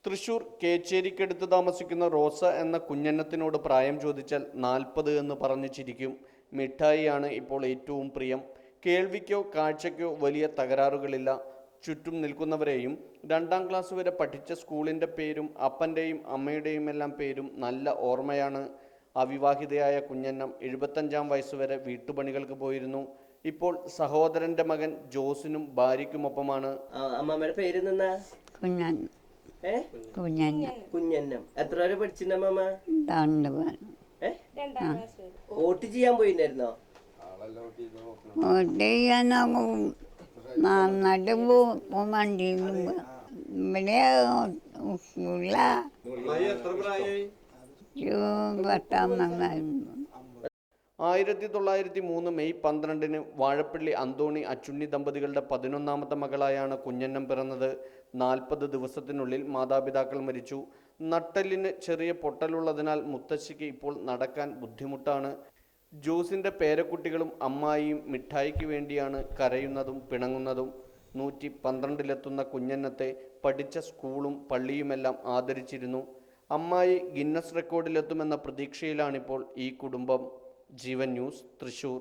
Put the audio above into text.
തൃശൂർ കേച്ചേരിക്കടുത്ത് താമസിക്കുന്ന റോസ എന്ന കുഞ്ഞന്നത്തിനോട് പ്രായം ചോദിച്ചാൽ 40 എന്ന് പറഞ്ഞു ചിരിക്കും. മിഠായിയാണ് ഇപ്പോൾ ഏറ്റവും പ്രിയം. കേൾവിക്കോ കാഴ്ചയ്ക്കോ വലിയ തകരാറുകളില്ല. ചുറ്റും നിൽക്കുന്നവരെയും 2ാം ക്ലാസ് വരെ പഠിച്ച സ്കൂളിൻ്റെ പേരും അപ്പൻ്റെയും അമ്മയുടെയും എല്ലാം പേരും നല്ല ഓർമ്മയാണ്. അവിവാഹിതയായ കുഞ്ഞന്നം 75ാം വയസ്സുവരെ വീട്ടുപണികൾക്ക് പോയിരുന്നു. ഇപ്പോൾ സഹോദരൻ്റെ മകൻ ജോസിനും ഭാര്യയ്ക്കുമൊപ്പമാണ്. അമ്മമ്മയുടെ പേര് നിന്നാ കുഞ്ഞന്നം. എത്ര വരെ പഠിച്ചിട്ടുണ്ടമ്മ? വോട്ട് ചെയ്യാൻ പോയിണ്ടായിരുന്നോ? വോട്ട് ചെയ്യാൻ നന്നായിട്ട് ഇവിടെ സ്കൂളില 1903 മെയ് 12-ന് വാഴപ്പള്ളി അന്തോണി അച്ചുണ്ണി ദമ്പതികളുടെ 11ാമത്തെ മകളായാണ് കുഞ്ഞന്നം പിറന്നത്. 40 ദിവസത്തിനുള്ളിൽ മാതാപിതാക്കൾ മരിച്ചു. നട്ടെല്ലിന് ചെറിയ പൊട്ടലുള്ളതിനാൽ മുത്തശ്ശിക്ക് ഇപ്പോൾ നടക്കാൻ ബുദ്ധിമുട്ടാണ്. ജോസിൻ്റെ പേരക്കുട്ടികളും അമ്മായിയും മിഠായിക്ക് വേണ്ടിയാണ് കരയുന്നതും പിണങ്ങുന്നതും. 112-ലെത്തുന്ന കുഞ്ഞന്നത്തെ പഠിച്ച സ്കൂളും പള്ളിയുമെല്ലാം ആദരിച്ചിരുന്നു. അമ്മായി ഗിന്നസ് റെക്കോർഡിലെത്തുമെന്ന പ്രതീക്ഷയിലാണിപ്പോൾ ഈ കുടുംബം. ജീവൻ ന്യൂസ്, തൃശൂർ.